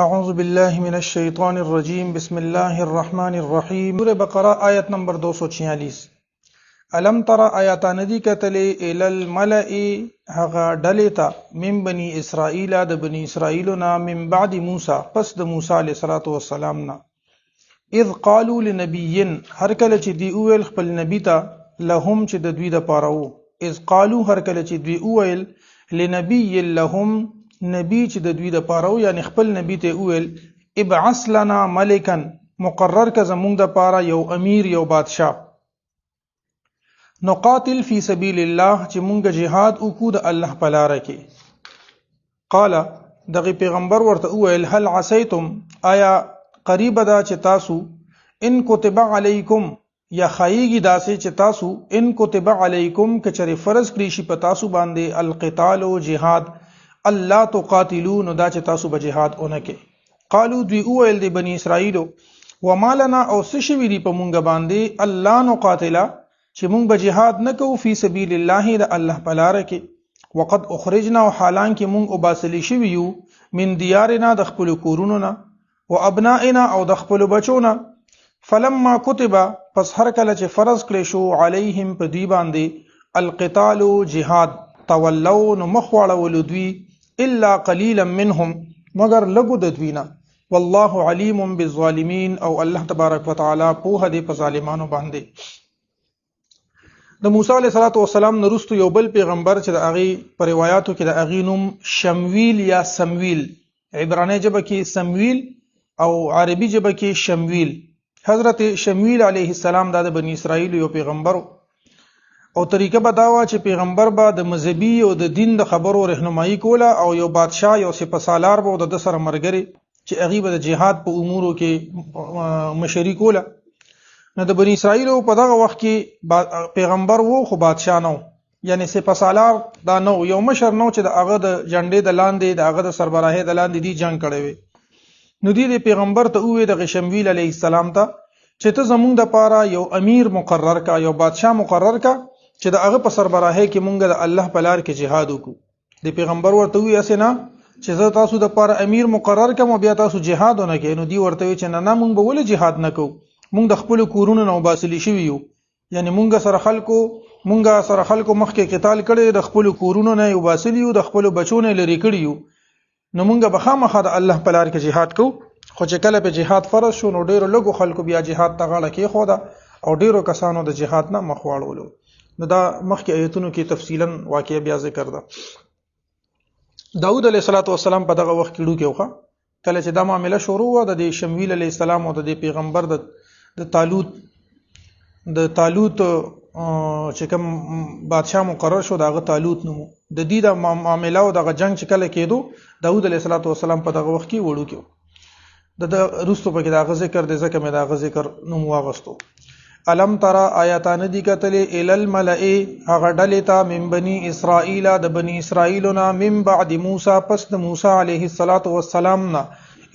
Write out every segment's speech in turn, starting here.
اعوذ باللہ من الشیطان الرجیم بسم اللہ الرحمن الرحیم سورہ بقرہ آیت نمبر 246 الم تر آیات ندی کتلی الی الملأ هغه ډلې ته من بنی اسرائیل د بنی اسرائیلنا من بعد موسی پس د موسی علیه الصلاۃ والسلام نا اذ قالوا لنبی هر کله چې دی اویل خپل نبی ته لهم چې د دوی د پاره وو اذ قالوا هر کله چې دوی اویل لنبی لهم نبی چې د دوی د پاره یعنی خپل نبی ته ویل ابعث لنا ملکا مقرر ک زمونږ د پاره یو امیر یو بادشاہ نقاتل فی سبیل الله چې مونږ جهاد وکړو د الله په لار کې قال دغه پیغمبر ورته ویل هل عسیتم آیا قریب دا چې تاسو ان کتب علیکم یا خایګی داسې چې تاسو ان کتب علیکم کچری فرض کړی شي په تاسو باندې القتال او جهاد الله تقاتلون دا چې تاسو به جهاد اونکه قالو دوی اویل دی بنی اسرائیل وما لنا او سشوی دی په مونږ باندې الله نقاتلا چې مونږ به جهاد نکو فی سبیل الله د الله په لار کې وقد اخرجنا وحالان کې مونږ وباسلی شوی یو من دیارنا د خپل کورونو نه و ابنائنا او د خپل بچونا فلما كتب پس هر کله چې فرض کړی شو علیهم په دی باندې القتال جهاد تولوا مخواړه دوی الا قليلا منهم مگر لګو د دوینا والله علیم بالظالمین او الله تبارک وتعالى په دې په ظالمانو باندې د موسی علیه السلام نرستو یو بل پیغمبر چې د اغي پر روایتو کې د اغي نوم شمویل یا سمویل عبرانی ژبه کې سمویل او عربي ژبه کې شمویل حضرت شمویل علیه السلام د بنی اسرائیل یو پیغمبر او طریقه به داوا چې پیغمبر به د مذهبي او د دین د خبرو رهنمایي کوله او یو بادشاه یو سپهسالار به د سره مرګري چې هغه به د جهاد په امورو کې مشري کوله نو د بنی اسرائیل په دغه وخت کې پیغمبر وو خو بادشاه نو یعنی سپهسالار دا نو یو مشر نو چې د هغه د جنډې د لاندې د هغه د سربراهي د لاندې دی جنگ کړی وي نو دی پیغمبر ته وې د شمویل علیه السلام ته چې ته زمونږ د پاره یو امیر مقرر کا یو بادشاه مقرر کا چې د هغه په سربراهي کې مونږ د الله په لار کې جهاد وکړو د پیغمبر ورته وی اسنه چې زه تاسو د پاره امیر مقرر کوم بیا تاسو جهاد نه کوي نو دی ورته وی چې نه مونږ به ول جهاد نه کوو مونږ د خپل کورونو نو باسلی شو یو یعنی مونږ سره خلکو مخکې قتال کړي د خپل کورونو نه یو باسلی یو د خپل بچونه لري کړي یو نو مونږ به خامخا د الله په لار کې جهاد کوو خو چې کله په جهاد فرض شو نو ډیرو لګو خلکو بیا جهاد ته غاړه کې خو دا او ډیرو کسانو د جهاد نه مخ واړولو نو دا مخکې آیتونو کې تفصیلا واقعیا بیا ذکر ده داود علیه السلام په دغه وخت کې ډوکه وخه کله چې دا معاملې شروع و د شمویل علیه السلام او د پیغمبر د طالوت چې کوم بادشاہ مقرر شو دغه طالوت نوم د دې د معاملې او دغه جنگ چې کله کېدو داود علیه السلام په دغه وخت کې وړو کې د رستو په کې دغه ذکر د ځکه مې دغه ذکر نوم واغستو الم ترى آیاتان دی کتلی ال الملأ هغه ډلې ته من بنی اسرائیل د بنی اسرائیلنا من بعد موسی پس د موسی علیه السلام نا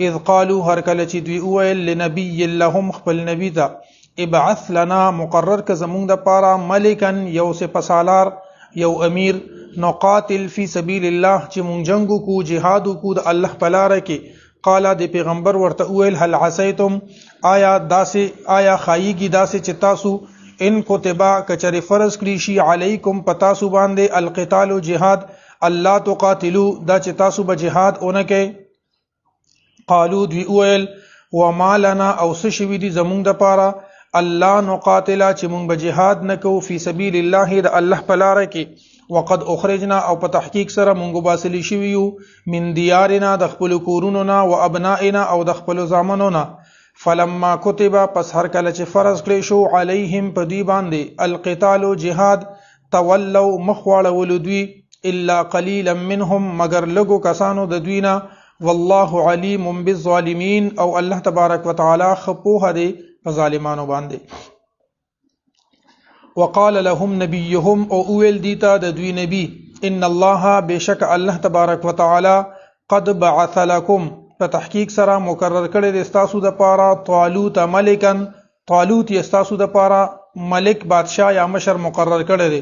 اذ قالوا هر کله چې دوی ویل لنبی لهم خپل نبی ته ابعث لنا مقرر ک زمونږ د پاره ملکن یو سپهسالار یو امیر نقاتل فی سبیل الله چې مونږ جنگ کو جهاد کو د الله په لار کې قال د پیغمبر ورته ویل هل عسیتم آیا خایګی داسې چې تاسو ان کتبا کچری فرض کړی شي علیکم پتا سو باندې القتال جهاد الله تقاتلوا دا چې تاسو به جهاد اونکه قالو دوی ویل وما لنا او سشوی دی زمونږ د پاره الله نقاتلا چې مونږ به جهاد نکو فی سبیل الله د الله په لار کې وقد اخرجنا او په تحقیق سره مونږ باسلی شوی یو من دیارنا د خپل کورونو نه و ابنائنا او د خپل زامنو نه فلما كتب پس هر کله چې فرض کړی شو علیهم په دی باندې القتال جهاد تولوا مخواړه ولدوی الا قليلا منهم مگر لګو کسانو د دوینا والله علیم بالظالمین او الله تبارک وتعالى خپوه دی په ظالمانو باندې وقال لهم نبيهم او اول دیتا د دوی نبی ان الله بشک الله تبارک وتعالى قد بعث لكم په تحقیق سره مقرر کړی د استاسو د پاره طالوت ملکن طالوت استاسو د پاره ملک بادشاہ یا مشر مقرر کړی دی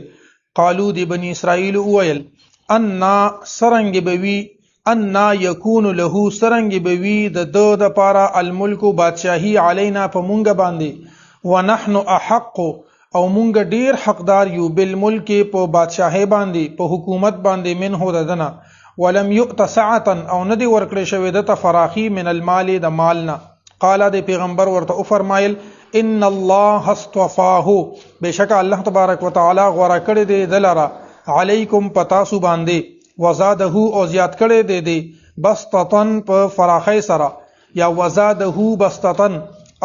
قالو دی بنی اسرائیل اویل ان سرنګ بوي ان یکون له سرنګ بوي د پاره الملک بادشاہي علینا په مونږ باندې ونحن احق او مونږ ډیر حقدار یو بالملک په بادشاہي باندې په حکومت باندې منه ددنه ولم يؤت سعه او ندی ورکړې شوی د تفراخي من المال د مالنا قال د پیغمبر ورته فرمایل ان الله اصطفاه بشک الله تبارک وتعالى غوړه کړی دی دلرا علیکم پتاسو باندې وزاده او زیات کړی دی بسطتن په فراخی سره یا وزاده بسطتن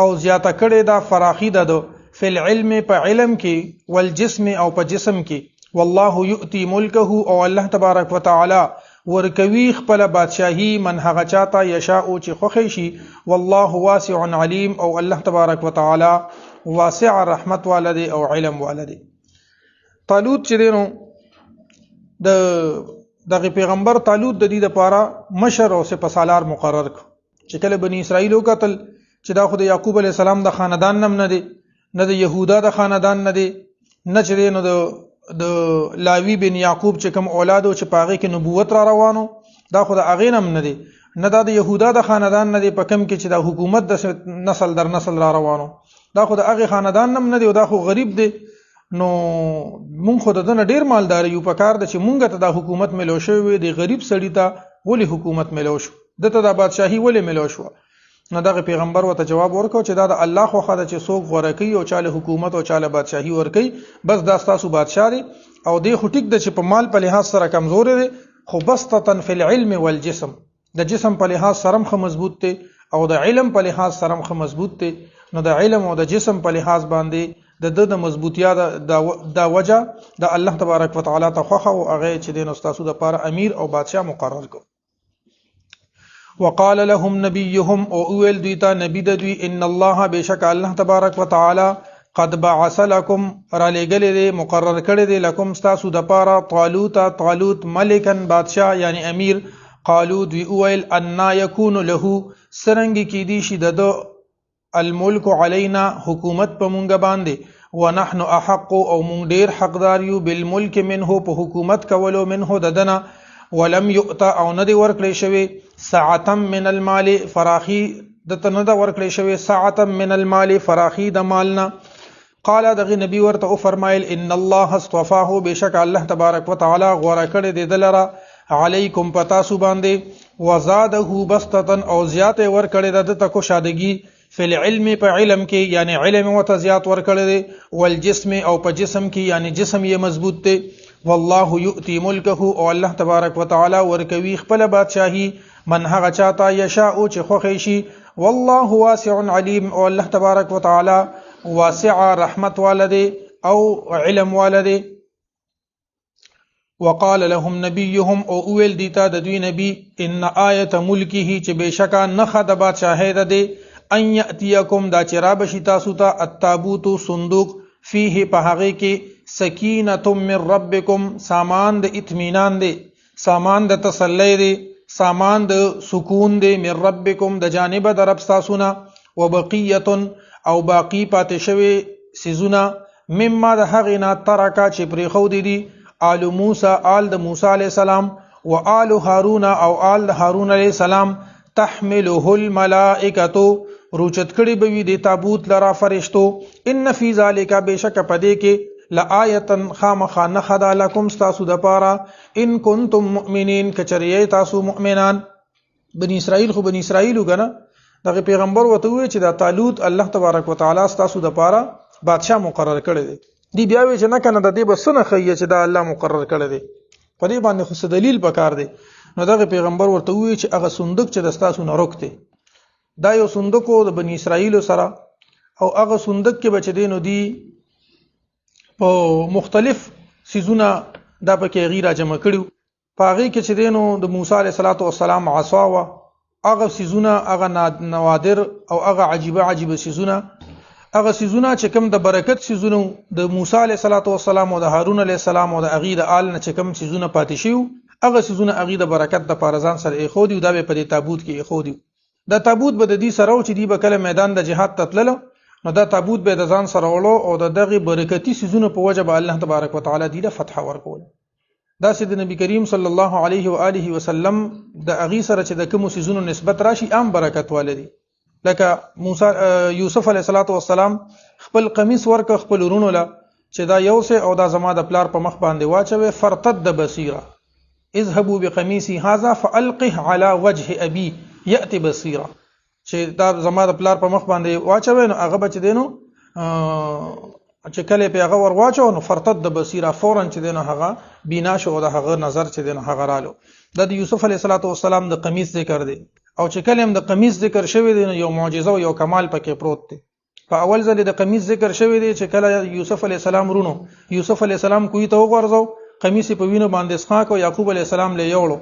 او زیات کړی دا فراخی ده فی العلم په علم کې والجسم او په جسم کې والله یؤتی ملکه او الله تبارک وتعالى ورکوي خپل بادشاہي من هغه چاته یشاء چې خوښي شي والله واسع علیم او الله تبارک وتعالى واسع رحمت والده او علم والده. طالوت چې دینو دغه پیغمبر طالوت د دې لپاره مشر او سپهسالار مقرر ک چې کله بنی اسرائیل قتل چې دا خو د یعقوب علی السلام د خاندان نم نه دی نه د یهودا د خاندان نه دی نه چې نو د لاوی بن یعقوب چې کوم اولاد او چې پاغه کې نبوت را روانو دا خو د اغه نم نه دی نه دا د یهودا د خاندان نه دی په کم کې چې د حکومت د نسل در نسل را روانو دا خو د اغه خاندان نم نه دی او دا خو غریب دی نو مونږ خو دنه ډیر مالدار یو په کار د چې مونږ ته د حکومت ملو شوی دی غریب سړی ته ولی حکومت ملو شو دته د بادشاہي ولی ملو شو نو دغه پیغمبر وته جواب ورکړ چې دا د الله خو خدای چې څوک غوړه کوي او چاله حکومت او چاله بادشاہي ور کوي بس دا تاسو بادشاہ دی او دی خو ټیک د چې په مال په لحاظ سره کمزور دی خو بسطتن فی العلم والجسم د جسم په لحاظ سره مخ مضبوط دی او د علم په لحاظ سره مخ مضبوط دی نو د علم او د جسم په لحاظ باندې د مضبوطیا د وجه د الله تبارک وتعالى ته خوخه او هغه چې د نستاسو د پاره امیر او بادشاہ مقرر کو. وقال لهم نبيهم او اول دویتا نبی د دوی ان الله بشک الله تبارک وتعالى قد بعث لكم را لګل دي مقرر کړی دی لکم تاسو د پاره طالوت ملکن بادشاہ یعنی امیر. قالو دوی اول ان یکون له سرنګ کی دی شي د الملک علینا حکومت په مونږ باندې ونحن احق او مونږ ډیر حقدار یو بالملک منه په حکومت کولو منه ددنه ولم یؤت او ندی ورکړی شوی ساعه من المال فراخی دته نه دا ورکړی شوی ساعه من المال فراخی د مالنا. قال دغه نبی ورته فرمایل ان الله اصطفاه بشک الله تبارک وتعالى غوړه کړی دی دلرا علیکم پتاسو باندې وزاده بسطتن او زیات ور کړی د تکو شادگی فی العلم په علم کې یعنی علم او تزیات ور کړی دی والجسم او په جسم کې یعنی جسم یې مضبوط دی والله یؤتی ملکه او الله تبارک وتعالى ورکوي خپل بادشاہي من هغه چاته یشاء چې خوښي شي والله واسع علیم او الله تبارک وتعالى واسع رحمت والده او علم والده. وقال لهم نبيهم او اول دیتا د دوی نبی ان آیت ملکه چې بشکا نخ د بادشاہي ده ان یاتیکم دا چراب شي تاسو ته التابوت صندوق فيه په هغه کې سکینه من ربکم سامان د اطمینان دی سامان د تسلی دی سامان د سکون دی من ربکم د جانب د رب تاسو نه وبقیه او باقی پاتې شوی سيزونه مما د هغه نه ترکا چې پرې خو دي آل موسی آل د موسی علی السلام و آل هارون او آل د هارون علی السلام تحمله الملائکه روچت کړي به وي د تابوت لرا فرشتو ان فی ذلک بشک پدې کې لآیه خامخا نخدا لکم تاسو د پاره ان کنتم مؤمنین کچریه تاسو مؤمنان. بنی اسرائیل خو بنی اسرائیل وګنه دغه پیغمبر وته وی چې دا طالوت الله تبارک وتعالى تاسو د پاره بادشاہ مقرر کړی دی دی بیا وی چې نه کنه د دې بسنه خیه چې دا الله مقرر کړی دی په دې باندې خو دلیل پکار دی. نو دغه پیغمبر ورته وی چې هغه صندوق چې د تاسو نه روکته دا یو صندوق د بنی اسرائیل سره او هغه صندوق کې بچ دینو دی په مختلف سيزونه دا پکې غیره جمع کړو پاغي کې چې دینو د موسی علیه السلام عصا وا هغه سيزونه هغه نوادر او هغه عجيبه سيزونه هغه سيزونه چې کوم د برکت سيزونه د موسی علیه السلام او د هارون علیه السلام او د اغید آل نه چې کوم سيزونه پاتې شيو هغه سيزونه اغید برکت د پارزان سره خو دی دا په دې تابوت کې خو دی دا تابوت به د دې سره چې دی به کله میدان د جهاد تتللو نو دا تابوت به د ځان سره وړو او د دغه برکتی سيزونه په وجه به الله تبارک وتعالى دی له فتح ورکول. دا چې د نبی کریم صلی الله علیه و آله وسلم د اغي سره چې د کوم سيزونو نسبت راشي عام برکت والدي. لکه موسی یوسف علیه السلام خپل قمیص ورک خپل ورونو له چې دا یو څه او دا زما د پلار په مخ باندې واچوي، فرتد بصیره اذهبوا بقميصي هذا فالقه على وجه ابي ياتي بصيره، چې دا زما د پلار په مخ باندې واچوي نو هغه بچ دینو چې کله په هغه ور واچو نو فرتد بصیره فورا چې دینو هغه بینا شو، د هغه نظر چې دینو هغه رالو. د یوسف علیه السلام د قمیص ذکر دی او چې کله هم د قمیص ذکر شوی دی نو یو معجزه او یو کمال پکې پروت دی. په اول ځل د قمیص ذکر شوی دی چې کله یوسف علیه السلام رونو یوسف علیه السلام کوی ته وغورځو، قمیص په وینو باندې سخاک او یعقوب علیه السلام له یوړو،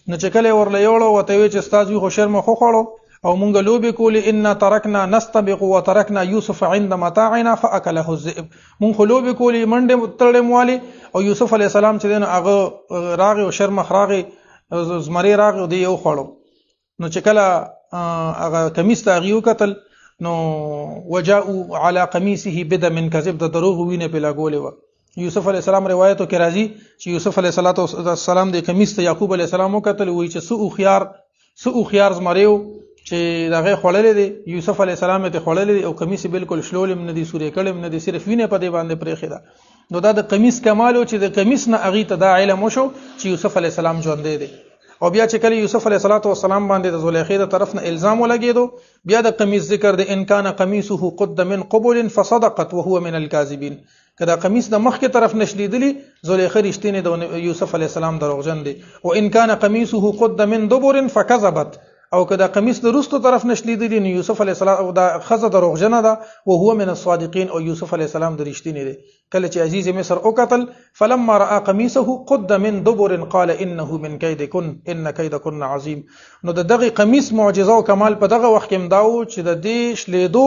نو چې کله ور له یوړو وته وی چې استاد وی خو شرم خو خړو او مونږ لوبي کولې ان ترکنا نستبق وترکنا یوسف عند متاعنا فاكله الذئب، مونږ لوبي کولې منډه تړلې موالي او یوسف علیه السلام چې دین هغه راغی او شرم خراغي زمری راغی دی یو خړو، نو چې کله هغه قمیص ته غيو قتل نو وجاءوا على قميصه بدم كذب، د دروغ وینه په لاګولې و. یوسف علیه السلام روایتو کې راځي چې یوسف علیه السلام د قمیص ته یعقوب علیه السلام وکتل، وی چې سو خيار زمریو چې دغه خړلې دي، یوسف علیه السلام ته خړلې دي او قمیص بالکل شلول من دي سورې کړم نه دي، صرف وینه په دې باندې پرېخې ده. نو دا د قمیص کمال او چې د قمیص نه اغي ته دا علم وشو چې یوسف علیه السلام ژوند دی. او بیا چې کله یوسف علیه السلام باندې د زلیخې د طرف نه الزام ولګیدو، بیا د قمیص ذکر د ان کان قمیصه قد من قبل فصدقت وهو من الكاذبين، کدا قمیص د مخ کې طرف نشلیدلی زلیخې رښتینه د یوسف علیه السلام دروغجن دي. او ان کان قمیصه قد من دبر فكذبت، او کدا قمیص د رستو طرف نشلیدلی نو یوسف علیه السلام او د خزه دروغجنه ده، او هو من الصادقین، او یوسف علیه السلام د رښتینه دي. کله چې عزیز مصر او قتل فلما راى قميصه قد من دبر قال انه من كيدكن ان كيدكن عظيم، نو دغه قمیص معجزه او کمال په دغه وخت کې مداو چې د دې شلیدو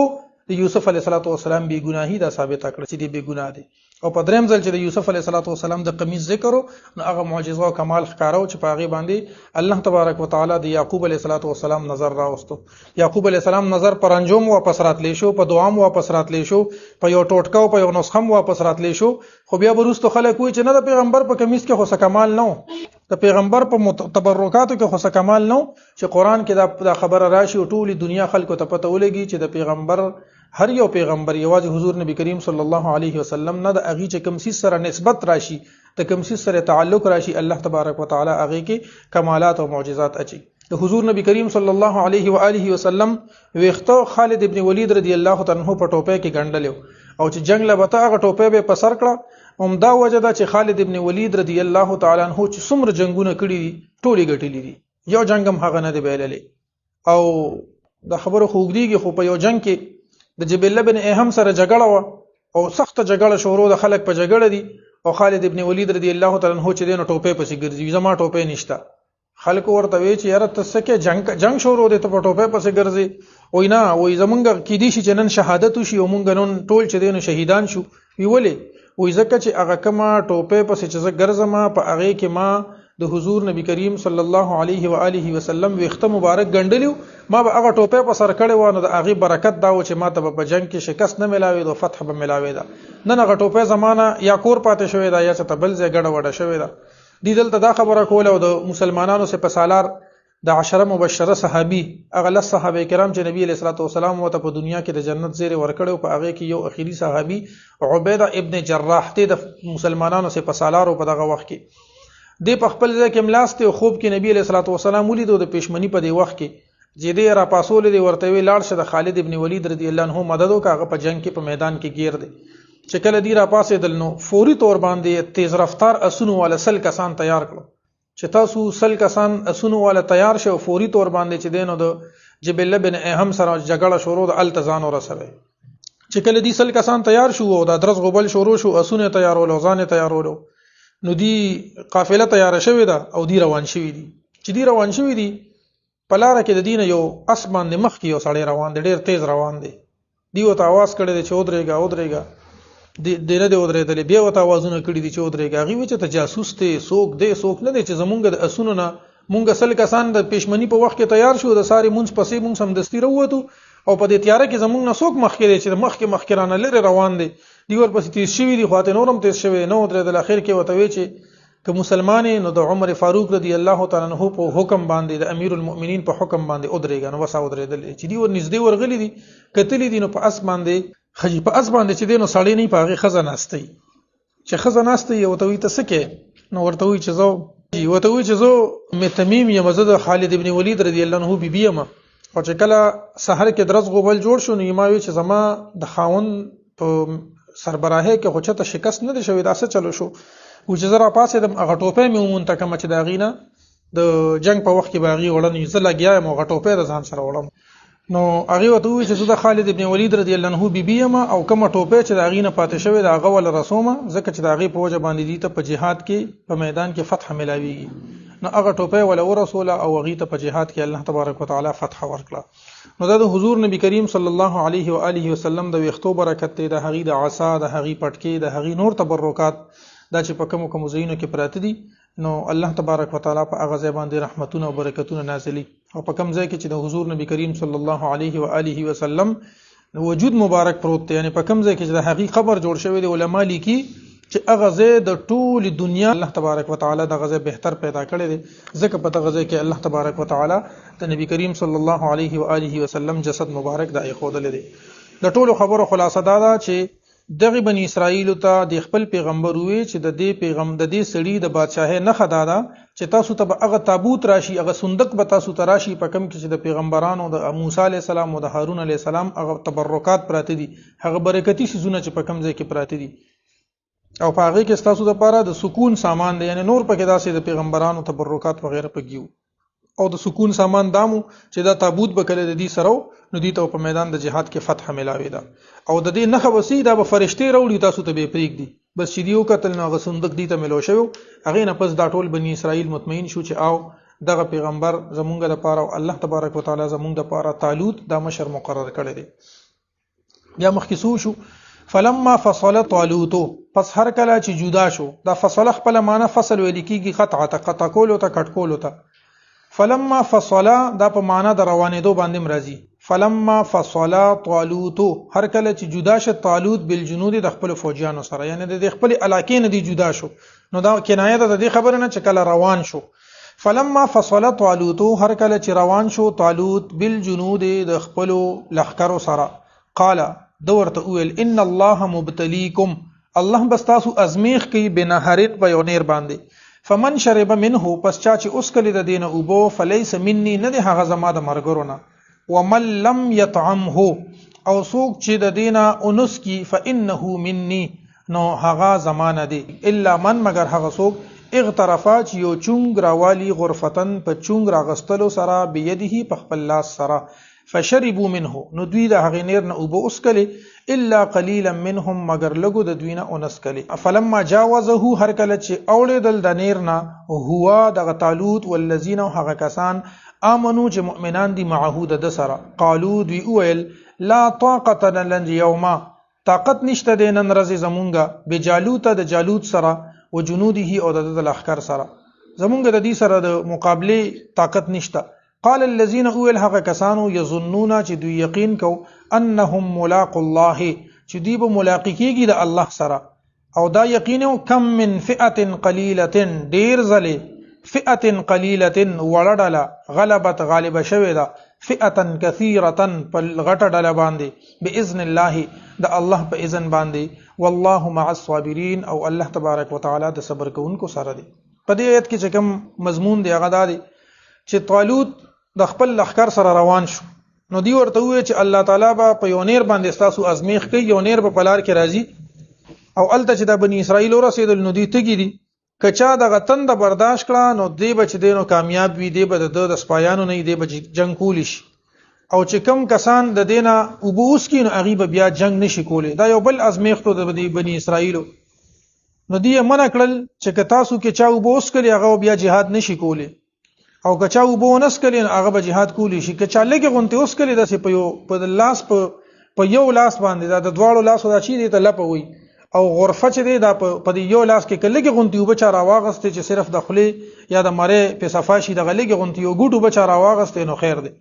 د یوسف علیه السلام بی ګناهی دا ثابت کړ چې دی بی ګناه دی. او په دریم ځل چې د یوسف علیه السلام د قمیص ذکر نو هغه معجزه او کمال ښکارو چې په هغه باندې الله تبارک وتعالى د یعقوب علیه السلام نظر راوستو. یعقوب علیه السلام نظر پر انجام واپس راتلی شو، په دعام واپس راتلی شو، په یو ټوټکا او په یو نسخه واپس راتلی شو. خو بیا ورستو خلک وایي چې نه د پیغمبر په قمیص کې خو څه کمال نه، د پیغمبر په تبرکاتو کې خو څه کمال نه، چې قران کې دا خبره راشي او ټول دنیا خلکو ته پته ولګي چې د پیغمبر هر یو پیغمبر یوازې حضور نبی کریم صلی الله علیه وسلم نه د اغي چې کوم سیس سره نسبت راشي، د کوم سیس سره تعلق راشي، الله تبارک وتعالى اغي کې کمالات او معجزات اچي. د حضور نبی کریم صلی الله علیه و آله وسلم ویختو خالد ابن ولید رضی الله تعالی عنہ په ټوپه کې ګڼډلو او چې جنگ لبته هغه ټوپه به پسر کړه. همدا وجه ده چې خالد ابن ولید رضی الله تعالی عنہ چې څومره جنگونه کړي دي ټولي ګټلې دي، یو جنگ هم هغه نه دی بیللې. او د خبرو خوګديږي خو په یو جنگ کې د جبل بن اهم سره جګړه و او سخت جګړه شروع د خلک په جګړه دي او خالد ابن ولید رضی الله تعالی عنہ چې دینو ټوپه پسې ګرځي، زما ټوپه نشته. خلک ورته وی چې یاره تاسو کې جنگ شروع دي ته په ټوپه پسې ګرځي، وای نه وای زمونږ کې دي چې نن شهادت وشي او مونږ نن ټول چې دینو شهیدان شو. ویولې وای ځکه چې هغه کما ټوپه پسې چې ګرځم په هغه کې ما د حضور نبی کریم صلی الله علیه و آله وسلم ویخته مبارک ګڼډلیو، ما به هغه ټوپه په سر کړې و نو د هغه برکت دا و چې ما ته په جنگ کې شکست نه ملاوي او فتح به ملاوي دا. نن هغه ټوپه زمانہ یا کور پاتې شوې دا یا چې تبل ځای ګډه وډه شوې دا. دې دلته دا خبره کوله او د مسلمانانو سه په سالار د 10 مبشره صحابي هغه له صحابه کرام چې نبی علیہ الصلوۃ والسلام وته په دنیا کې د جنت زیره ورکړو، په هغه کې یو اخیری صحابي عبیده ابن جراح ته د مسلمانانو سه په سالار په دغه وخت کې د په خپل ځای کې ملاسته خوب کې نبی علیہ الصلوۃ والسلام ولیدو د پښمنی په دی وخت کې چې دې را پاسول دی ورته وی لاړ شه د خالد ابن ولید رضی الله عنه مدد وکړه په جنگ کې په میدان کې گیر دی. چې کله دی را پاسې دل نو فوري تور باندې تیز رفتار اسونو والا سل کسان تیار کړو چې تاسو سل کسان اسونو والا تیار شو، فوري تور باندې چې دینو د جبل بن اهم سره جګړه شروع د التزان ورسوي. چې کله دی سل کسان تیار شو او د درز غبل شروع شو، اسونه تیارول او ځان تیارول، نو دی قافله تیار شوی ده او دی روان شوی دي. چې دی روان شوی دي په لار کې د دین یو اسمان د مخ کې یو سړی روان دی، ډیر تیز روان دی. دی وته आवाज کړی دی چې ودرېګا دینه دی ودرېدل، بیا وته आवाजونه کړی دي چې ودرېګا. هغه وی چې ته جاسوس ته سوک دی سوک نه دی چې زمونږ د اسونو نه مونږ سل کسان د پښمنی په وخت کې تیار شو، د ساري مونږ پسې مونږ سم دستی وروته او په دې تیار کې زمونږ نه سوک مخ کې دی چې مخ کې رانه لري روان دی. دی ور پسې تیز شوی دی، خواته نورم تیز شوی نو درېدل. اخر کې وته وی چې که مسلمان نو د عمر فاروق رضی الله تعالی عنہ په حکم باندې د امیر المؤمنین په حکم باندې ودرېږي نو وسا ودرېدل چې دی ور نږدې ورغلي دي کتلې دي نو په اس باندې خجی په اس باندې چې دی نو سړی نه پاغي خزانه استي چې خزانه استي یو توي ته سکه نو ورته وی چې زو وته وی چې زو متمیم یم زد خالد ابن ولید رضی الله عنه بیبی یم او چې کله سحر کې درز غوبل جوړ شو نو یماوی چې زما د خاون په سربراهه کې خوچته شکست نه دي شوی دا څه چلو شو او چې زرا پاسې د غټوپې مې مونته کوم چې دا غینا د جنگ په وخت کې باغی وړن یې زله گیا مو غټوپې د ځان سره وړم نو هغه وته وی چې د خالد ابن ولید رضی الله عنه بیبی ما او کوم ټوپې چې دا غینا پاتې شوی دا غول رسومه ځکه چې دا غی په وجه باندې دي ته په جهاد کې په میدان کې فتح ملاویږي نو هغه ټوپې ولا رسول او غی ته په جهاد کې الله تبارک وتعالى فتح ورکړه نو دا د حضور نبی کریم صلی الله علیه و آله وسلم د وختو برکت ته د هغی د عصا د هغی پټکی د هغی نور تبرکات دا چې په کوم زینو کې پراته دي نو الله تبارک وتعالى په هغه ځای باندې رحمتونه او برکتونه نازلي او په کوم ځای کې چې د حضور نبی کریم صلی الله علیه و آله وسلم وجود مبارک پروت دی یعنی په کوم ځای کې چې د هغی قبر جوړ شوی دی علما لیکي چې هغه ځای د ټول دنیا الله تبارک وتعالى د غزه بهتر پیدا کړی دی ځکه په دغه ځای کې الله تبارک وتعالى د نبی کریم صلی الله علیه و آله وسلم جسد مبارک د ایخودل دی د ټولو خبرو خلاصه دا ده چې دغه بنی اسرائیل ته د خپل پیغمبر وی چې د دې پیغام د دې سړي د بادشاہي نه خدادا چې تاسو ته هغه تابوت راشي هغه صندوق به تاسو ته راشي په کم کې چې د پیغمبرانو د موسی علی السلام او د هارون علی السلام هغه تبرکات پراته دي هغه برکتی سيزونه چې په کم ځای کې پراته دي او په هغه کې تاسو د پاره د سکون سامان دی یعنی نور پکې داسې د پیغمبرانو تبرکات وغیرہ پکېو او د سکون سامان دامو چې دا تابوت به کله د دې سره نو دي ته په میدان د جهاد کې فتح ملاوي دا او د دې نخ وسی دا به فرشتي راوړي تاسو ته به پریک دي بس چې دیو قتل نو غ صندوق دي ته ملو شو هغه نه پس دا ټول بنی اسرائیل مطمئن شو چې او دغه پیغمبر زمونږ د پاره او الله تبارک وتعالى زمونږ د پاره طالوت دا مشر مقرر کړی دی بیا مخکسو شو فلما فصل طالوت پس هر کله چې جدا شو دا فصل خپل معنی فصل ویل کیږي قطع کول او کټ کول او فلما فصل دا په معنا د روانېدو باندې مرضی فلما فصل طالوت هر کله چې جدا شه طالوت بالجنود د خپل فوجیانو سره یعنی د خپل علاقې نه دی جدا شو نو دا کنایه ده د دې خبره نه چې کله روان شو فلما فصل طالوت هر کله چې روان شو طالوت بالجنود د خپل لخرو سره قال دورته ویل ان الله مبتليكم الله بس تاسو ازمیخ کوي بنهرین په یونیر باندې فمن شرب منه پس چا چې اوس کلی د دین او بو فلیس مني نه ده هغه زما د مرګرونه ومن لم يطعمه او سوق چې د دینه اونس کی فانه مني نو هغه زمانه دی الا من مگر هغه سوق اغترفا چې یو چونګ راوالی غرفتن په چونګ راغستلو سره بيدیه په خپل لاس سره فشربوا منه نو دوی د هغه نیر نه او بو اوس کلی الا قليلا منهم مگر لګو د دوی نه اونس کلی فلما جاوزه هر کله چې اوړېدل د نیر نه هوا د طالوت والذین هغه کسان امنو چې مؤمنان دي معهود د سره قالو دوی ویل لا طاقت لنا اليوم طاقت نشته د نن ورځې زمونږه بجالوت د جالوت سره وجنوده او د لخر سره زمونږ د دې سره د مقابله طاقت نشته قال الذين اول هغه کسانو یظنون چې دوی یقین کو انهم ملاق الله چې دوی به ملاقات کیږي د الله سره او دا یقینو کم من فئه قلیله ډیر زله فئه قلیله وړډله غلبت غالب شوه دا فئه کثیره په غټه ډله باندې باذن الله د الله په اذن باندې والله مع الصابرین او الله تبارک وتعالى د صبر کوونکو سره دی په دې آیت کې چې کوم مضمون دی هغه دا دی چې طالوت د خپل لخر سره روان شو نو دی ورته وی چې الله تعالی به په یونیر باندې تاسو ازمیخ کوي یونیر په پلار کې راځي او الته چې د بنی اسرائیل رسیدل نو دی تګی دي کچا د غتن د برداشت کړه نو دی بچ دینو کامیاب وي دی به د سپایانو نه دی به جنگ کولی شي او چې کم کسان د دینه وبوس کین غیب بیا جنگ نشي کولی دا یو بل ازمیختو د بنی اسرائیل نو دی منع کړل چې تاسو کې چا وبوس کړي هغه بیا jihad نشي کولی او کچا وبونس کړي هغه به jihad کولی شي کچا لګي غونته اوس کړي د په لاس په یو لاس باندې د دواړو لاسو دا چی دی ته لپوي او غرفه چې دی دا په یو لاس کې کلګي غونتی وبچا راواغسته چې صرف د خلی یا د مړې په صفاشي د غلګي غونتی یو ګوټو بچا راواغسته نو خیر دی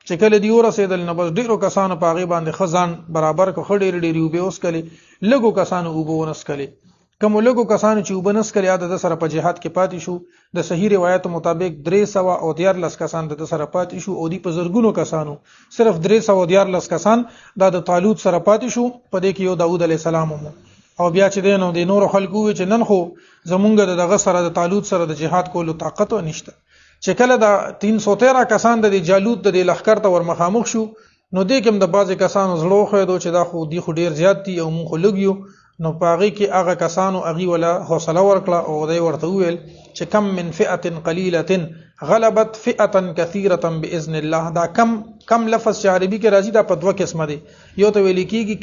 چې کله دی ورسېدل نو بس ډیرو کسانو په غي باندې خزان برابر کو خډې ډېری وبې اوس کړي لګو کسانو وبونس کړي کوم لګو کسانو چې وبنس کړي د سره په جهاد کې پاتې شو د صحیح روایت مطابق 314 کسان د سره پاتې شو او دی په زرګونو کسانو صرف 314 کسان د طالوت سره پاتې شو په دې کې یو داوود علی السلام او بیا چې دینو د نور خلکو چې نن خو زمونږ دغه سره د طالوت سره د جهاد کولو طاقت نشته چې کله د 313 کسان د جالوت د لخر ته ورمخامخ شو نو دې کوم د بعضی کسانو زړه خو دوی چې دا خو دی خو ډیر زیات دي او مونږ خو لګیو نو پاغي کې هغه کسانو اغي ولا حوصله ورکړه او دوی ورته ویل چې کم من فئه قليله غلبت فئه كثيره باذن الله دا کم لفظ عربي کې راځي دا په دوه قسمه دي یو ته ویل کېږي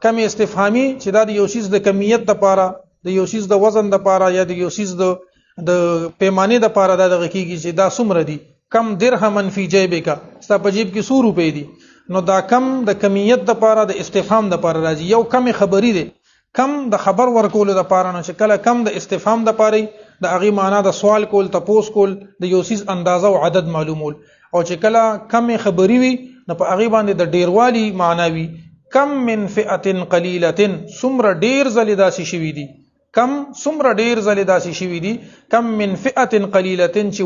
کم استفهامي چې دا د یو شیز د کمیت لپاره د یو شیز د وزن لپاره یا د یو شیز د پیمانه لپاره دا دغه کېږي چې دا څومره دي کم درهم فی جیبک ستا په جیب کې 100 روپے دي نو دا کم د کمیت د لپاره د استفهام د لپاره راځي یو کم خبري دي کم د خبر ورکول د لپاره نو چې کله کم د استفهام د لپاره د اغي معنا د سوال کول تپوس کول د یو سیز اندازه او عدد معلومول او چې کله کم خبري وي نو په اغي باندې د ډیروالي معناوي کم من فئه قليله سمر ډیر زلی داسي شوی دي کم سمر ډیر زلی داسي شوی دي کم من فئه قليله چې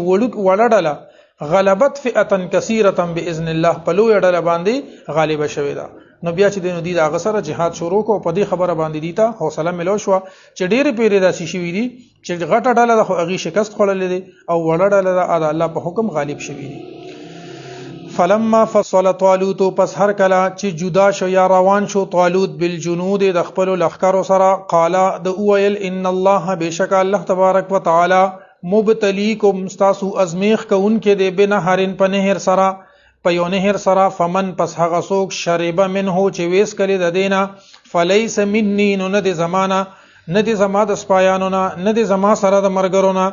وړډله غلبت فئه كثيره باذن الله په لوی ډله باندې غالب شوی دا نو بیا چې دینو دی دا غسر جهاد شروع کو په دې خبره باندې دیتا حوصله ملو شو چې ډېر پیری داسي شوی دي چې غټه ډله د خو اغي شکست خړلې دي او وړه ډله د الله په حکم غالب شوی دي فلما فصل طالوت پس هر کله چې جدا شو یا روان شو طالوت بالجنود د خپل لخر سره قال د اویل ان الله بشک الله تبارک وتعالى مبتلیکم استاسو ازمیخ کونکې د بنهرن په نهر سره په یو نهر سره فمن پس هغه څوک شرب منه چې ویس کړي د دینا فلیس منی نو نه د زمانہ نه د زما د سپایانو نه د زما سره د مرګرونه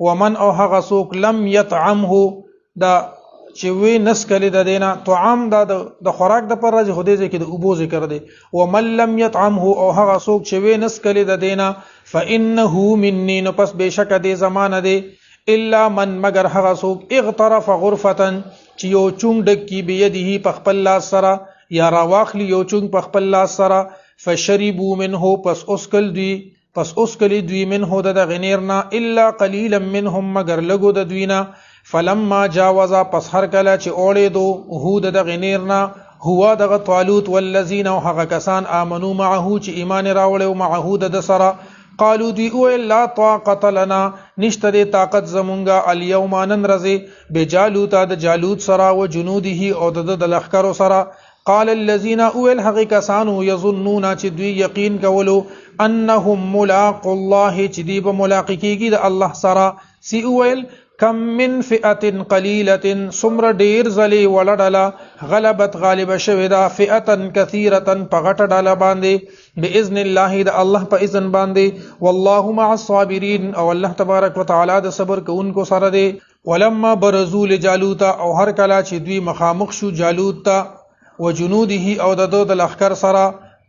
ومن او هغه څوک لم يطعمه دا چې وی نس کړي د دینا طعام د خوراک د پر راځي خو دې کې د اوبو ذکر دی ومن لم يطعمه او هغه څوک چې وی نس کړي د دینا فانه مني نو پس بشک دې زمانه دی الا من مگر هغه څوک اغترف غرفه چې یو چونګ ډکی بيدیه په خپل لاس سره یا راواخلی یو چونګ په خپل لاس سره فشربوا منه پس اسکل دوی منه د غنیرنا الا قليلا منهم مگر لګو د دوینا فلما جاوزا پس هر کله چې اوړې دو هود د غنیرنا هو د طالوت والذین او هغه کسان امنو معه چې ایمان راوړل معه د سره قالو دی او لا طاقت لنا نشته د طاقت زمونږه الیوم نن رزي بجالوت د جالوت سره او جنوده او د لخر سره قال الذين اول حقیقه سانو يظنون چې دوی یقین کولو انهم ملاق الله چې دی به ملاقاتيږي د الله سره سی اول کم من فئه قليله سمر ډیر زلی ولډلا غلبت غالب شویدا فئه كثيره پغټ ډاله باندې باذن الله د الله په اذن باندې والله مع الصابرين او الله تبارک وتعالى د صبر کوونکو سره دی ولما برزوا لجالوت او هر کله چې دوی مخامخ شو جالوت ته وجنوده او د لخر سره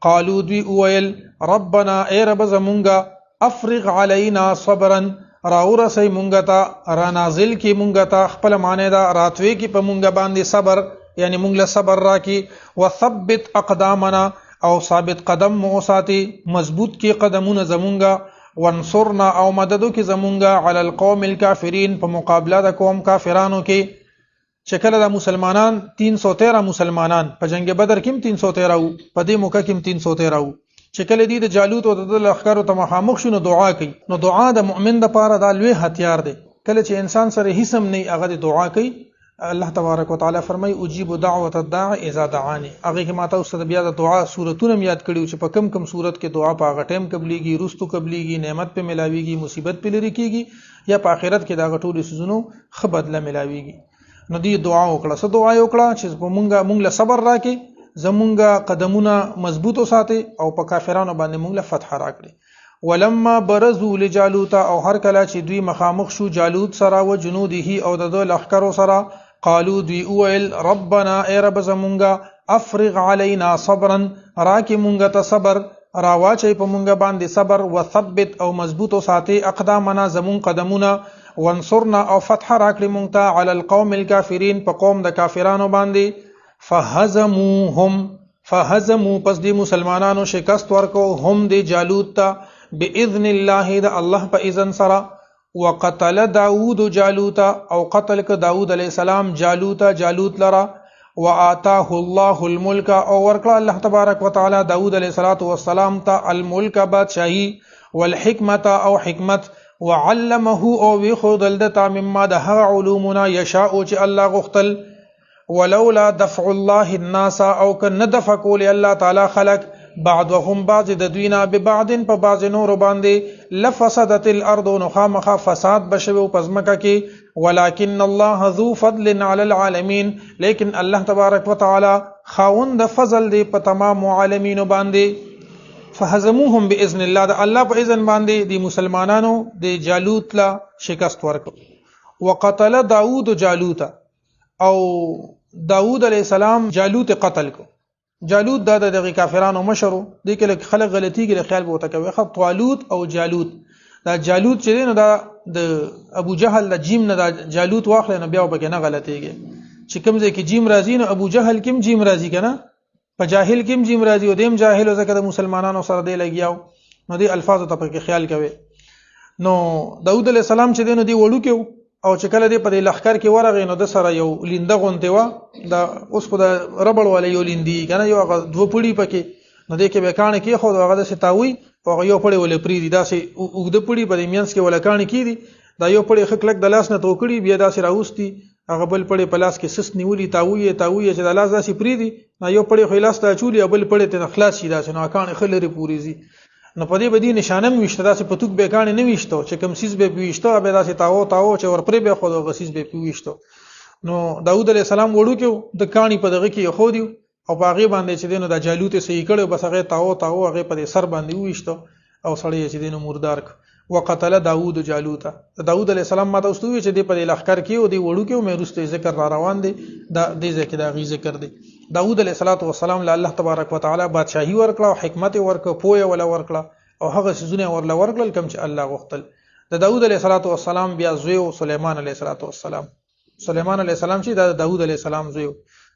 قالوا دوی اویل ربنا ای رب زمونږه افرغ علينا صبرا راور سي مونږه تا را نازل کی مونږه تا خپل معنی دا راتوي کی په مونږه باندې صبر یعنی مونږ له صبر راکی وثبت اقدامنا او ثابت قدم مو ساتي مضبوط کی قدمونه زمونږه وانصرنا او مددو کی زمونږه علی القوم الکافرین په مقابله د قوم کافرانو کې شکل د مسلمانان 313 مسلمانان په جنگ بدر کې 313 په دې موقع کې 313 چې کله دې د جالوت او د لخر ته مخامخ شونه دعا کوي نو دعا د مؤمن لپاره د لوی هتیار دی کله چې انسان سره هیڅ هم نه هغه دعا کوي الله تبارک وتعالى فرمای اجيب دعوه الداع اذا دعاني هغه کې ماته اوس د بیا د دعا سورتونه یاد کړیو چې په کم صورت کې دعا په هغه ټیم قبليږي رستو قبليږي نعمت په ملاويږي مصیبت په لري کیږي یا په آخرت کې دا غټول سيزونو خ بدله ملاويږي نو دې دعا وکړه څه دعا وکړه چې مونږ له صبر راکې زمونږه قدمونه مضبوط وساتي او په کافرانو باندې مونږ له فتح راکړي ولما برزوا لجالوت او هر کله چې دوی مخامخ شو جالوت سره او جنوده او د لخر سره قالوا دوی اویل ربنا ای رب زمونږه افرغ علينا صبرا راکې مونږه ته صبر راواچي په مونږه باندې صبر وثبت او مضبوط وساتي اقدامنا زمون قدمونه وانصرنا او فتح راکړي مونږ ته علی القوم الکافرین په قوم د کافرانو باندې فهزموهم فهزموا پس دی مسلمانانو شکست ورکو هم دی جالوت تا باذن الله دا الله په اذن سره وقتل داود جالوت او قتل ک داود علیہ السلام جالوت لرا وآتاه الله الملك او ورکړه الله تبارک وتعالى داود علیہ السلام ته الملك بادشاہی والحکمت او حکمت وعلمه او وخذل دتا مما ده علومنا يشاء چې الله غختل ولولا دفع الله الناس او كن دفع کول الله تعالی خلق بعضهم بعض د دوینا ببعض په بعض نور باندې لفسدت الارض نخامخ فساد بشو پزمکه کې ولكن الله ذو فضل على العالمين لیکن الله تبارک وتعالى خاوند فضل دی په تمام عالمین باندې فهزموهم باذن الله د الله په اذن باندې دی مسلمانانو د جالوت لا شکست ورکړ وقتل داود جالوت او داود علیہ السلام جالوت قتل کو جالوت دا د کافرانو مشرو د کې خلک غلطي کې خیال بوته کوي خط طالوت او جالوت دا جالوت چې نو دا د ابو جهل د جیم نه دا جالوت واخل نه بیا وبګه نه غلطيږي چې کوم ځای کې جیم راځي نو ابو جهل کوم جیم راځي کنه په جاهل کوم جیم راځي او دیم جاهل او ځکه د مسلمانانو سره دی لګیاو نو دی الفاظ ته په خیال کوي نو داود علیہ السلام چې دی نو دی وړو کې او چې کله دی په لخر کې ورغی نو د سره یو لینده غونته و دا اوس خو د ربړ ولې یو لیندي کنه یو دوه پړی پکې نو د کې به کان کې خو هغه د ستاوي او یو پړی ولې پری دي دا سي وګد پړی په مینس کې ولا کان کې دي دا یو پړی خکلک د لاس نه توکړي بیا دا سي راوستي هغه بل پړی په لاس کې سس نیولي تاوي چې د لاس داسي پری دي نو یو پړی خو لاس ته چولي بل پړی ته خلاص شي دا نو کان خلری پوری زی نو په دې بدی نشانه مشته داسې پتوک به کان نه وشته چې کم سیس به وشته به داسې تاو چې ور پرې به خو د غسیس به وشته نو داود علیہ السلام وړو کې د کانی په دغه کې خو دی او باغی باندې چې دینو د جالوت صحیح کړو بس هغه تاو هغه په سر باندې وشته او سړی چې دینو مردار وقتل داود جالوت داود علیہ السلام ماته واستوي چې د په لخر کې او دی وړو کې مې رسته ذکر را روان دي د دې ذکر دا غي ذکر دي داود علیہ السلام له الله تبارک وتعالى بادشاہي ورکړه او حکمت ورکړه پوهه ولا ورکړه او هغه سيزونه ورله ورکړل کوم چې الله غوښتل د داود علیہ السلام بیا زوی سليمان علیہ السلام سليمان علیہ السلام چې د داود علیہ السلام زوی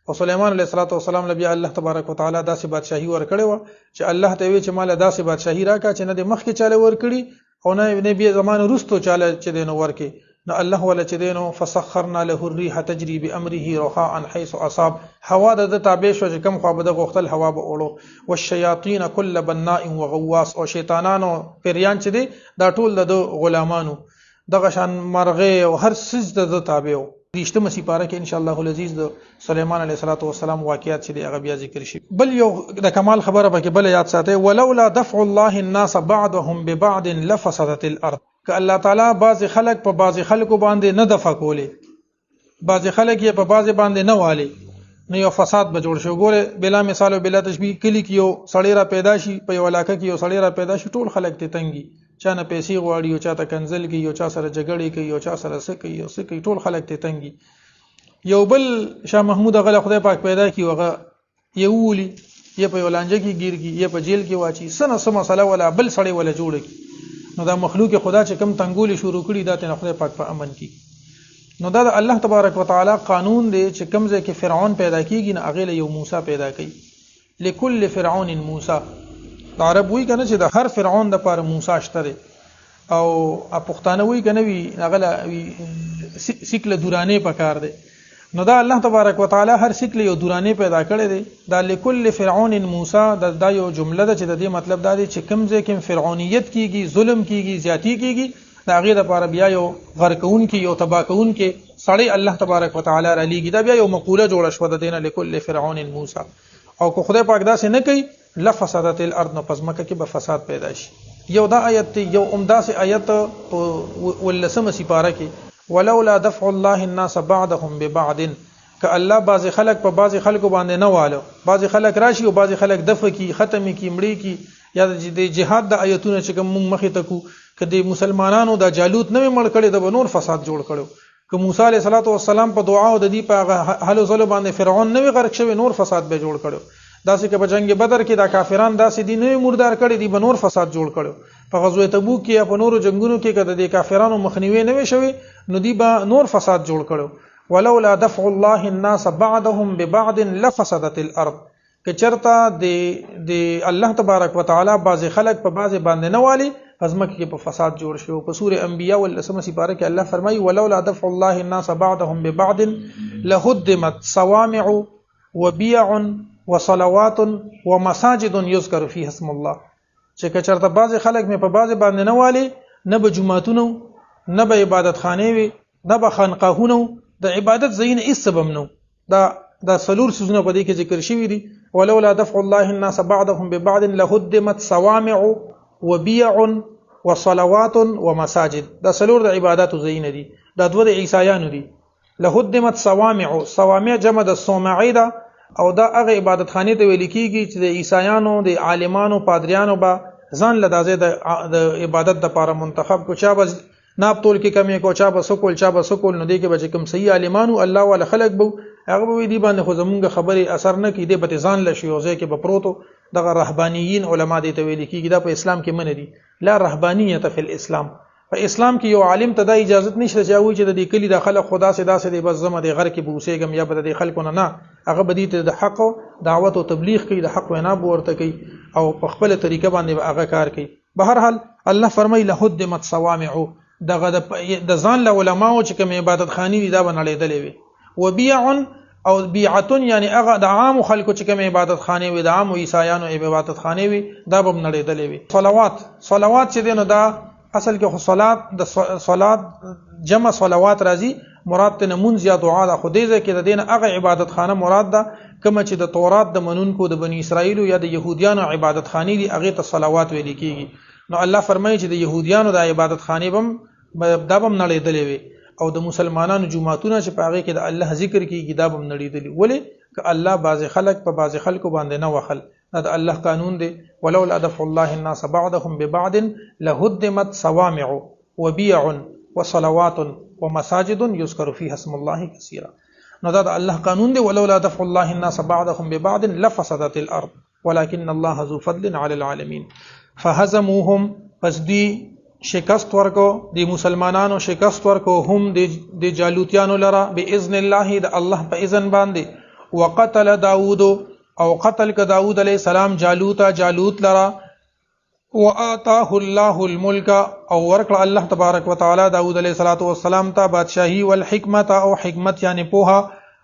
او سليمان علیہ السلام نبی الله تبارک وتعالى داسې بادشاہي ورکړي و چې الله ته وی چې مال داسې بادشاہي راکا چې نه د مخ کې چاله ورکړي او نه نبی زمانه رستو چاله چې دینو ورکړي نو الله ولا چې دینو فسخرنا له الريح تجري بامره رخاء حيث اصاب هوا د تابع شو چې کم خو به د غختل هوا به اورو والشياطين كل بناء وغواص او شیطانانو پریان چې دي دا ټول د غلامانو دغه شان مرغه او هر سز د تابع ریشته مسی پاره کې ان شاء الله العزيز د سليمان عليه السلام واقعیات چې دی هغه بیا ذکر شي بل یو د کمال خبره به کې بل یاد ساتي ولولا دفع الله الناس بعضهم ببعض لفسدت الارض که الله تعالی بعض خلق په بعض خلکو باندې نه دفع کولی بعض خلک یې په بعض باندې نه والی نو یو فساد به جوړ شو ګوره بلا مثال او بلا تشبیه کلی کې یو سړی را پیدا شي په یو علاقه کې یو سړی را پیدا شي ټول خلک ته تنګي چا نه پیسې غواړي یو چا ته کنزل کوي یو چا سره جګړې کوي یو چا سره سکي یو سکي ټول خلک ته تنګي یو بل شاه محمود غله خدای پاک پیدا کی وغه یولی یې په ولانجه کې گیر کی یې په جیل کې واچي سم مسله ولا بل سړی ولا جوړ کی نو دا مخلوق خدا چې کم تنګول شروع کړي دا ته خدای پاک په امن کی نو دا الله تبارک وتعالى قانون دی چې کم ځای کې فرعون پیدا کیږي نه اغه یو موسی پیدا کړي لكل فرعون موسی عرب وی کنه چې د هر فرعون د پاره موسی شته او پښتانه وی کنه وی هغه سیکله دورانه پکار دی نو دا الله تبارک وتعالى هر سیکله یو دورانه پیدا کړي دی دا لكل فرعون موسی دا یو جمله ده چې د دې مطلب دا دی چې کم ځای کې فرعونیت کیږي ظلم کیږي زیاتی کیږي دا غیر لپاره بیا یو غرقون کې یو تباکون کې سړی الله تبارک وتعالى را لېږي دا بیا یو مقوله جوړه شو د دینه لكل فرعون موسی او کو خدای پاک دا څه نه کوي لفسدت الارض نو پزماکه کې به فساد پیدا شي یو دا آیت یو عمده سي آیت ولسمه سپاره کې ولولا دفع الله الناس بعضهم ببعض ک الله بعض خلق په بعض خلق باندې نه والو بعض خلق راشي او بعض خلق دفع کی ختم کی مړی کی یا د جهاد د آیتونه چې کوم مخې تکو کدی مسلمانانو د جالوت نه مړ کړي د نور فساد جوړ کړو ک موسی علیہ السلام په دعا او د دې په حل زل باندې فرعون نه غرق شوی نور فساد به جوړ کړو داسې کې په جنگ بدر کې دا کافران داسې دي نه مردار کړي دي به نور فساد جوړ کړو په غزوه تبوک کې په نورو جنگونو کې کده د کافرانو مخنیوي نه وشوي نو دی به نور فساد جوړ کړو ولولا دفع الله الناس بعضهم ببعض لفسدت الارض که چرته د الله تبارک وتعالى بعض خلق په بعض باندې نه والی ازمکه کې په فساد جوړ شو. په سوره انبیاء ولسمه سپاره کې الله فرمایي ولولا دفع الله الناس بعضهم ببعض لهدمت صوامع وبيع وصلوات ومساجد يذكر فيها اسم الله. چې که چرته بعض خلک مې په بعض باندې نه والی نه به جمعتونو نه به عبادت خانه وي نه به خانقاهونو د عبادت زین هیڅ سبب نو دا سلور سيزونه په دې کې ذکر شوی دي. ولولا دفع الله الناس بعضهم ببعض لهدمت صوامع وبيع وصلوات ومساجد. دا سلور د عبادت زین دي. دا دوه د عیسایانو دي. لهدمت صوامع جمع د صومعی ده او دا هغه عبادت خانه ته ویل کیږي چې د عیسایانو د عالمانو پادریانو با ځان لدازه د عبادت د لپاره منتخب کو. چا بس ناب تول کې کمی کو چا بس کول نو دی کې بچ کوم صحیح عالمانو الله ولا خلق بو هغه به دی باندې خو زمونږ خبره اثر نه کی دی به ځان لشي او ځکه به پروتو دغه رهبانیین علما دي ته ویل کیږي دا په اسلام کې من دي. لا رهبانیت فی الاسلام. په اسلام کې یو عالم ته د اجازه نشته چې وایي چې د دې کلی د خلق خدا سي داسې دی بس زمه د غر کې بوسېګم یا به د خلکو نه هغه بدی ته د حق دعوت او تبلیغ کوي د حق وینا ورته کوي او په خپل طریقه باندې هغه کار کوي. بهر حال الله فرمایي لهدمت صوامع دغه د ځان له علماو چې کوم عبادت خانی دي دا بنړېدلې وي. وبيع او بیعتون یعنی هغه د عام خلکو چې کوم عبادت خانه وي د عام عیسایانو عبادت خانه وي دا به نړېدلې وي. صلوات چې دینو دا اصل کې خو صلات جمع صلوات راځي مراد ته منځ یا دعا ده. خو دې ځکه د دین هغه عبادت خانه مراد ده کوم چې د تورات د منونکو د بنی اسرائیل یا د يهوديانو عبادت خانه دي هغه ته صلوات ویل کیږي. نو الله فرمایي چې د يهوديانو د عبادت خانه بم دا بم نړېدلې وي او د مسلمانانو جمعتونه چې په هغه کې د الله ذکر کیږي دا بم نړېدلې. ولې ک الله بعض خلق په بعض خلکو باندې نه وخل. دا الله قانون دی. ولولا دفع الله الناس بعضهم ببعض لهدمت صوامع وبيع وصلوات ومساجد يذكر فيها اسم الله كثيرا. نو دا الله قانون دی. ولولا دفع الله الناس بعضهم ببعض لفسدت الارض ولكن الله ذو فضل على العالمين. فهزموهم پس دی شکست ورکو دی مسلمانانو شکست ورکو هم دی جالوتیانو لرا باذن الله د الله په اذن باندې. وقتل داوود او قتل ک داوود علیہ السلام جالوت لرا. وآتاه الله الملك او ورکړه الله تبارک وتعالى داوود علیہ الصلوۃ والسلام ته بادشاہی والحکمت او حکمت یعنی پوها.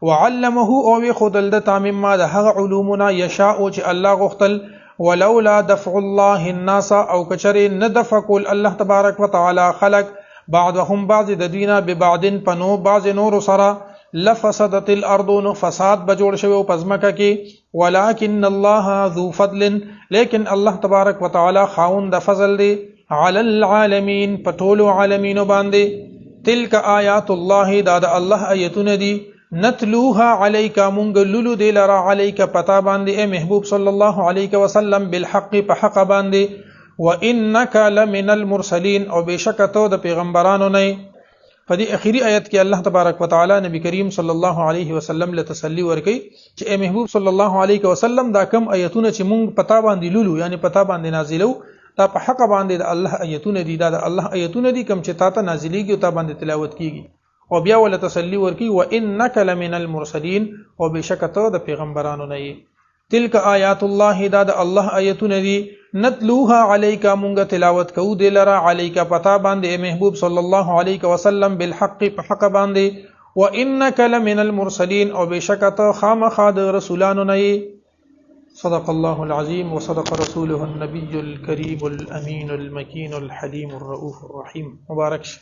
وعلمه او خدل د تامما د هغه علومنا یشاء چې الله غختل. ولولا دفع الله الناس او کچری ندفع کول الله تبارک وتعالى خلق بعضهم بعض د دینه ببعضن پنو بعض نور سرا لفسدت الارض فساد بجوړ شوی پزمکه کې. ولكن الله ذو فضل لیکن الله تبارک وتعالى خاوند د فضل دی علی العالمین پټولو عالمینو باندې. تلک آیات الله دا د الله آیتونه دي نتلوها علیک مونږ لولو دی لرا علیک پتا باندې اے محبوب صلی الله علیه وسلم بالحق په حق باندې. وانک لمن المرسلین او بشک ته د پیغمبرانو نه. په دې اخیری آیت کې الله تبارک وتعالى نبی کریم صلی الله علیه وسلم له تسلی ورکي چې اے محبوب صلی الله علیه وسلم دا کم آیتونه چې مونږ پتا باندې لولو یعنی پتا باندې نازلو دا په حق باندې د الله آیتونه دي. دا د الله آیتونه دي کم چې تا ته نازلېږي او تا باندې تلاوت کیږي. او بیا ول تسلی ورکی وانک لمن المرسلین او بشک ته د پیغمبرانو نه. تلک آیات الله دا د الله آیتونه دي نتلوها علیک مونږ تلاوت کوو د لرا علیک پتا باندې محبوب صلی الله علیه وسلم بالحق په حق باندې. وانک لمن المرسلین او بشک ته خامخا د رسولانو نه. صدق الله العظیم وصدق رسوله النبی الكریم الامین المکین الحلیم الرؤوف الرحیم. مبارک